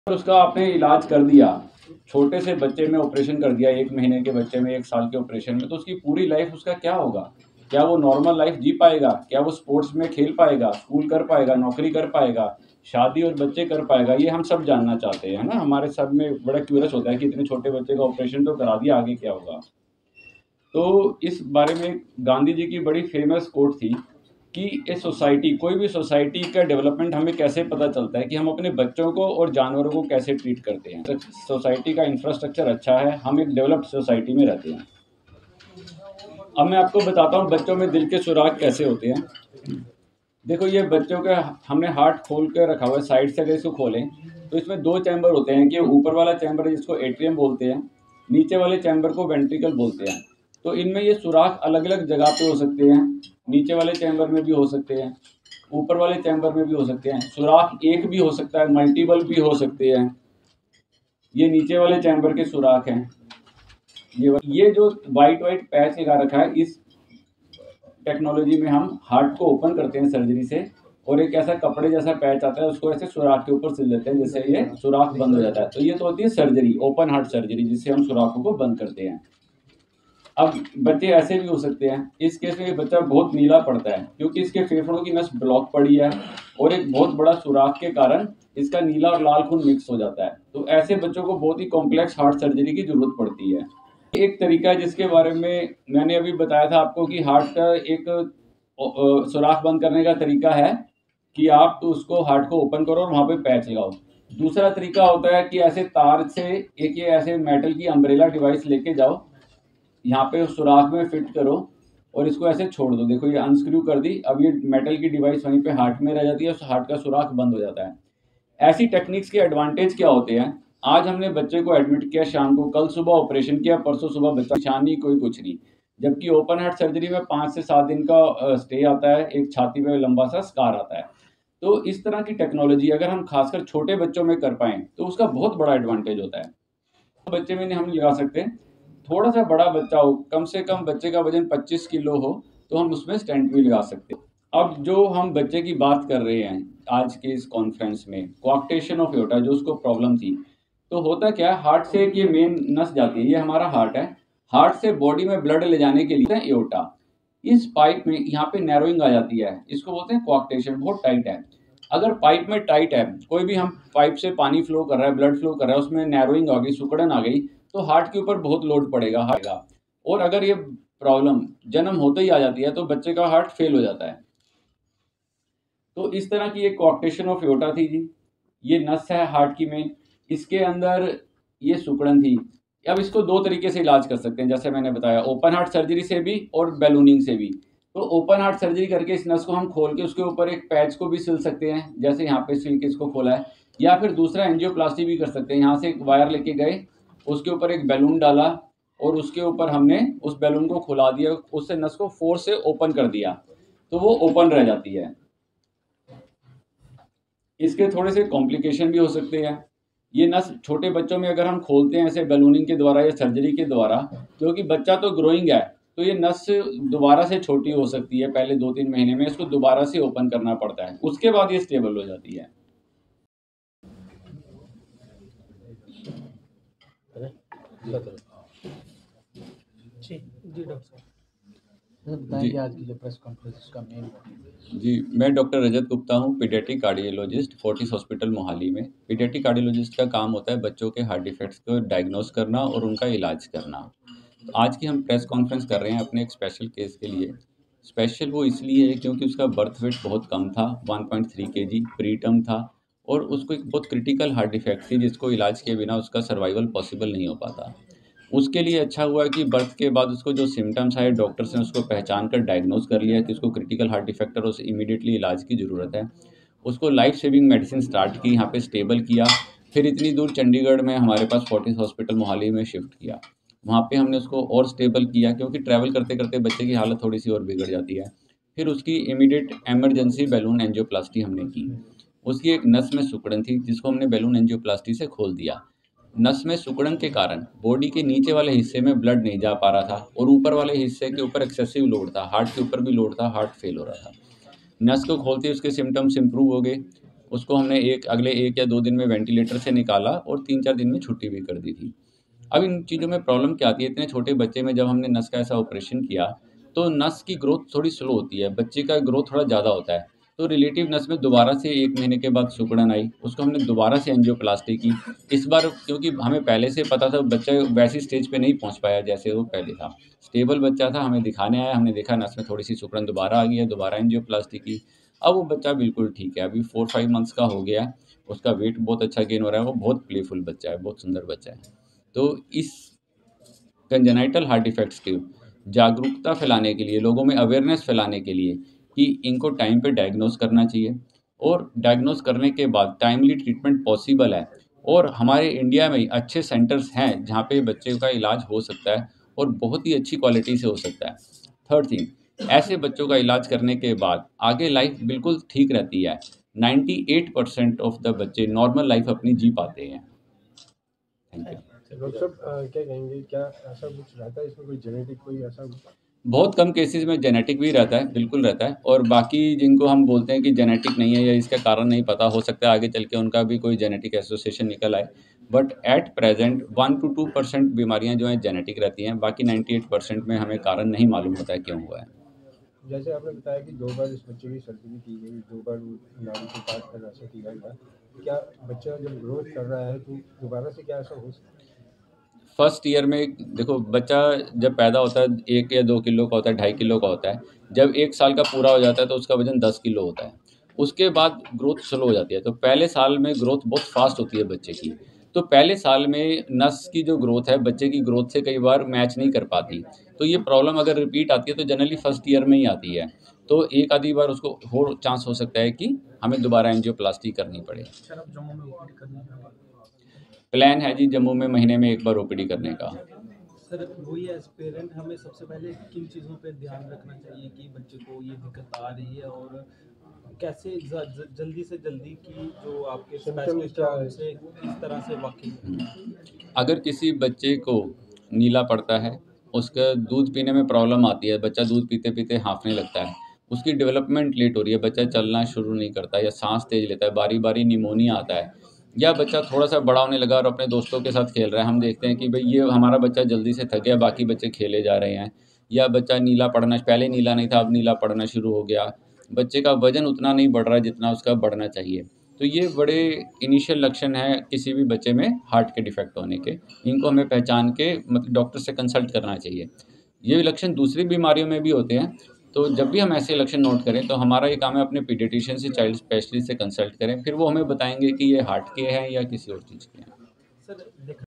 उसका आपने इलाज कर दिया, छोटे से बच्चे में ऑपरेशन कर दिया, 1 महीने के बच्चे में, 1 साल के ऑपरेशन में, तो उसकी पूरी लाइफ उसका क्या होगा? क्या वो नॉर्मल लाइफ जी पाएगा? क्या वो स्पोर्ट्स में खेल पाएगा, स्कूल कर पाएगा, नौकरी कर पाएगा, शादी और बच्चे कर पाएगा? ये हम सब जानना चाहते हैं, है ना? हमारे सब में बड़ा क्यूरियस होता है कि इतने छोटे बच्चे का ऑपरेशन तो करा दिया, आगे क्या होगा? तो इस बारे में गांधी जी की बड़ी फेमस कोट थी कि ए सोसाइटी, कोई भी सोसाइटी का डेवलपमेंट हमें कैसे पता चलता है कि हम अपने बच्चों को और जानवरों को कैसे ट्रीट करते हैं। तो सोसाइटी का इंफ्रास्ट्रक्चर अच्छा है, हम एक डेवलप्ड सोसाइटी में रहते हैं। अब मैं आपको बताता हूँ बच्चों में दिल के सुराग कैसे होते हैं। देखो ये बच्चों के हमने हार्ट खोल के रखा हुआ है, साइड से अगर इसको खोलें तो इसमें 2 चैम्बर होते हैं कि ऊपर वाला चैम्बर जिसको एट्रियम बोलते हैं, नीचे वाले चैम्बर को वेंट्रिकल बोलते हैं। तो इनमें ये सुराख अलग-अलग जगह पे हो सकते हैं, नीचे वाले चैम्बर में भी हो सकते हैं, ऊपर वाले चैम्बर में भी हो सकते हैं। सुराख एक भी हो सकता है, मल्टीपल भी हो सकते हैं। ये नीचे वाले चैम्बर के सुराख हैं। ये जो व्हाइट पैच लगा रखा है, इस टेक्नोलॉजी में हम हार्ट को ओपन करते हैं सर्जरी से, और एक ऐसा कपड़े जैसा पैच आता है, उसको ऐसे सुराख के ऊपर सिल देते हैं, जिससे ये सुराख बंद हो जाता है। तो ये तो होती है सर्जरी, ओपन हार्ट सर्जरी, जिससे हम सुराखों को बंद करते हैं। अब बच्चे ऐसे भी हो सकते हैं, इस केस में ये बच्चा बहुत नीला पड़ता है क्योंकि इसके फेफड़ों की नस ब्लॉक पड़ी है और एक बहुत बड़ा सुराख के कारण इसका नीला और लाल खून मिक्स हो जाता है। तो ऐसे बच्चों को बहुत ही कॉम्प्लेक्स हार्ट सर्जरी की जरूरत पड़ती है। एक तरीका है जिसके बारे में मैंने अभी बताया था आपको कि हार्ट का एक सुराख बंद करने का तरीका है कि आप तो उसको हार्ट को ओपन करो और वहां पे पैच लगाओ। दूसरा तरीका होता है कि ऐसे तार से एक ये ऐसे मेटल की अम्ब्रेला डिवाइस लेके जाओ, यहाँ पे सुराख में फिट करो और इसको ऐसे छोड़ दो। देखो ये अनस्क्रू कर दी, अब ये मेटल की डिवाइस वहीं पे हार्ट में रह जाती है, हार्ट का सुराख बंद हो जाता है। ऐसी टेक्निक्स के एडवांटेज क्या होते हैं? आज हमने बच्चे को एडमिट किया शाम को, कल सुबह ऑपरेशन किया, परसों सुबह बच्चा निशानी कोई कुछ नहीं। जबकि ओपन हार्ट सर्जरी में 5 से 7 दिन का स्टे आता है, एक छाती पे लंबा सा स्कार आता है। तो इस तरह की टेक्नोलॉजी अगर हम खासकर छोटे बच्चों में कर पाएँ तो उसका बहुत बड़ा एडवांटेज होता है। बच्चे में नहीं हम लगा सकते, थोड़ा सा बड़ा बच्चा हो, कम से कम बच्चे का वजन 25 किलो हो, तो हम उसमें स्टेंट भी लगा सकते हैं। अब जो हम बच्चे की बात कर रहे हैं आज के इस कॉन्फ्रेंस में, कोआक्टेशन ऑफ एओर्टा, जो उसको प्रॉब्लम थी, तो होता क्या है, हार्ट से एक ये मेन नस जाती है, ये हमारा हार्ट है, हार्ट से बॉडी में ब्लड ले जाने के लिए एओर्टा, इस पाइप में यहाँ पे नैरोइंग आ जाती है, इसको बोलते हैं कोआक्टेशन, बहुत टाइट है। अगर पाइप में टाइट है, कोई भी हम पाइप से पानी फ्लो कर रहा है, ब्लड फ्लो कर रहा है, उसमें नैरोइंग आ गई, सिकुड़न आ गई, तो हार्ट के ऊपर बहुत लोड पड़ेगा। और अगर ये प्रॉब्लम जन्म होते ही आ जाती है तो बच्चे का हार्ट फेल हो जाता है। तो इस तरह की एक कोआक्टेशन ऑफ एओर्टा थी जी। ये नस है हार्ट की मेन, इसके अंदर ये सिकुड़न थी। अब इसको 2 तरीके से इलाज कर सकते हैं, जैसे मैंने बताया, ओपन हार्ट सर्जरी से भी और बैलूनिंग से भी। तो ओपन हार्ट सर्जरी करके इस नस को हम खोल के उसके ऊपर एक पैच को भी सिल सकते हैं, जैसे यहाँ पे सिल के इसको खोला है, या फिर दूसरा एंजियोप्लास्टी भी कर सकते हैं। यहाँ से एक वायर लेके गए, उसके ऊपर एक बैलून डाला और उसके ऊपर हमने उस बैलून को खुला दिया, उससे नस को फोर्स से ओपन कर दिया, तो वो ओपन रह जाती है। इसके थोड़े से कॉम्प्लिकेशन भी हो सकते हैं। ये नस छोटे बच्चों में अगर हम खोलते हैं ऐसे बैलूनिंग के द्वारा या सर्जरी के द्वारा, क्योंकि बच्चा तो ग्रोइंग है, तो ये नस दोबारा से छोटी हो सकती है, पहले 2-3 महीने में इसको दोबारा से ओपन करना पड़ता है, उसके बाद ये स्टेबल हो जाती है। जी डॉक्टर साहब बताएंगे आज की जो प्रेस कॉन्फ्रेंस का मेन। जी, मैं डॉक्टर रजत गुप्ता हूँ, paediatric cardiologist, Fortis hospital Mohali में। पीडियाट्रिक कार्डियोलॉजिस्ट का काम होता है बच्चों के हार्ट डिफेक्ट्स को डायग्नोस करना और उनका इलाज करना। तो आज की हम प्रेस कॉन्फ्रेंस कर रहे हैं अपने एक स्पेशल केस के लिए। स्पेशल वो इसलिए है क्योंकि उसका बर्थ वेट बहुत कम था, 1.3 केजी प्रीटर्म था, और उसको एक बहुत क्रिटिकल हार्ट डिफेक्ट थी जिसको इलाज के बिना उसका सर्वाइवल पॉसिबल नहीं हो पाता। उसके लिए अच्छा हुआ कि बर्थ के बाद उसको जो सिम्टम्स आए, डॉक्टर्स ने उसको पहचान कर डायग्नोस कर लिया कि उसको क्रिटिकल हार्ट डिफेक्ट और उसे इमीडिएटली इलाज की ज़रूरत है। उसको लाइफ सेविंग मेडिसिन स्टार्ट की, यहाँ पे स्टेबल किया, फिर इतनी दूर चंडीगढ़ में हमारे पास फोर्टिस हॉस्पिटल मोहाली में शिफ्ट किया। वहाँ पे हमने उसको और स्टेबल किया क्योंकि ट्रैवल करते करते बच्चे की हालत थोड़ी सी और बिगड़ जाती है। फिर उसकी इमीडिएट एमरजेंसी बैलून एंजियोप्लास्टी हमने की। उसकी एक नस में सिकुड़न थी जिसको हमने बैलून एंजियोप्लास्टी से खोल दिया। नस में सिकुड़न के कारण बॉडी के नीचे वाले हिस्से में ब्लड नहीं जा पा रहा था और ऊपर वाले हिस्से के ऊपर एक्सेसिव लोड था, हार्ट के ऊपर भी लोड था, हार्ट फेल हो रहा था। नस को खोलते उसके सिम्टम्स इम्प्रूव हो गए। उसको हमने अगले 1 या 2 दिन में वेंटिलेटर से निकाला और 3-4 दिन में छुट्टी भी कर दी थी। अब इन चीज़ों में प्रॉब्लम क्या आती है, इतने छोटे बच्चे में जब हमने नस का ऐसा ऑपरेशन किया, तो नस की ग्रोथ थोड़ी स्लो होती है, बच्चे का ग्रोथ थोड़ा ज़्यादा होता है। तो रिलेटिव नस में दोबारा से 1 महीने के बाद सिकुड़न आई, उसको हमने दोबारा से एंजियोप्लास्टी की। इस बार क्योंकि हमें पहले से पता था बच्चा वैसी स्टेज पे नहीं पहुँच पाया जैसे वो पहले था। स्टेबल बच्चा था, हमें दिखाने आया, हमने देखा नस में थोड़ी-सी सिकुड़न दोबारा आ गई है, दोबारा एंजियोप्लास्टी की। अब वो बच्चा बिल्कुल ठीक है, अभी 4-5 मंथ्स का हो गया है, उसका वेट बहुत अच्छा गेन हो रहा है, वो बहुत प्लेफुल बच्चा है, बहुत सुंदर बच्चा है। तो इस कंजेनाइटल हार्ट डिफेक्ट्स की जागरूकता फैलाने के लिए, लोगों में अवेयरनेस फैलाने के लिए कि इनको टाइम पे डायग्नोस करना चाहिए और डायग्नोस करने के बाद टाइमली ट्रीटमेंट पॉसिबल है और हमारे इंडिया में अच्छे सेंटर्स हैं जहाँ पे बच्चे का इलाज हो सकता है और बहुत ही अच्छी क्वालिटी से हो सकता है। थर्ड थिंग, ऐसे बच्चों का इलाज करने के बाद आगे लाइफ बिल्कुल ठीक रहती है। 98% ऑफ द बच्चे नॉर्मल लाइफ अपनी जी पाते हैं। Thank you. डॉक्टर साहब क्या कहेंगे, क्या ऐसा कुछ रहता है इसमें, कोई जेनेटिक कोई ऐसा? बहुत कम केसेस में जेनेटिक भी रहता है, बिल्कुल रहता है, और बाकी जिनको हम बोलते हैं कि जेनेटिक नहीं है या इसका कारण नहीं पता, हो सकता है आगे चल के उनका भी कोई जेनेटिक एसोसिएशन निकल आए। बट एट प्रेजेंट 1 to 2% बीमारियां जो हैं जेनेटिक रहती हैं, बाकी 98% में हमें कारण नहीं मालूम होता है क्यों हुआ है। जैसे आपने बताया कि 2 बार इस बच्चे की सर्जरी की गई, 2 बार नाड़ी को काट कर ऐसा किया गया, क्या बच्चा जब ग्रोथ कर रहा है तो दोबारा से क्या ऐसा हो सकता है? फर्स्ट ईयर में देखो, बच्चा जब पैदा होता है 1 या 2 किलो का होता है, 2.5 किलो का होता है। जब 1 साल का पूरा हो जाता है तो उसका वजन 10 किलो होता है। उसके बाद ग्रोथ स्लो हो जाती है, तो पहले साल में ग्रोथ बहुत फास्ट होती है बच्चे की। तो पहले साल में नस की जो ग्रोथ है बच्चे की ग्रोथ से कई बार मैच नहीं कर पाती। तो ये प्रॉब्लम अगर रिपीट आती है तो जनरली फर्स्ट ईयर में ही आती है। तो एक आधी बार उसको हो चांस हो सकता है कि हमें दोबारा एंजियोप्लास्टी करनी पड़े। सर अब जम्मू में ओपीडी करनी है। प्लान है जी जम्मू में महीने में 1 बार ओपीडी करने का। सर वही एज पेरेंट हमें सबसे पहले किन चीज़ों पे ध्यान रखना चाहिए कि बच्चे को ये दिक्कत आ रही है और कैसे जल्दी से जल्दी की जो आपके स्पेशलिस्ट हैं उनसे किस तरह से वाकिफ? अगर किसी बच्चे को नीला पड़ता है, उसका दूध पीने में प्रॉब्लम आती है, बच्चा दूध पीते-पीते हाँफने लगता है, उसकी डेवलपमेंट लेट हो रही है, बच्चा चलना शुरू नहीं करता या साँस तेज़ लेता है, बारी-बारी निमोनिया आता है, या बच्चा थोड़ा-सा बड़ा होने लगा और अपने दोस्तों के साथ खेल रहा है, हम देखते हैं कि भई ये हमारा बच्चा जल्दी से थक गया, बाकी बच्चे खेले जा रहे हैं, या बच्चा नीला पड़ना, पहले नीला नहीं था, अब नीला पड़ना शुरू हो गया, बच्चे का वज़न उतना नहीं बढ़ रहा है जितना उसका बढ़ना चाहिए। तो ये बड़े इनिशियल लक्षण हैं किसी भी बच्चे में हार्ट के डिफेक्ट होने के। इनको हमें पहचान के मतलब डॉक्टर से कंसल्ट करना चाहिए। ये लक्षण दूसरी बीमारियों में भी होते हैं, तो जब भी हम ऐसे लक्षण नोट करें तो हमारा ये काम है अपने पीडियाट्रिशियन से, चाइल्ड स्पेशलिस्ट से कंसल्ट करें, फिर वो हमें बताएँगे कि ये हार्ट के हैं या किसी और चीज़ के हैं। सर देखा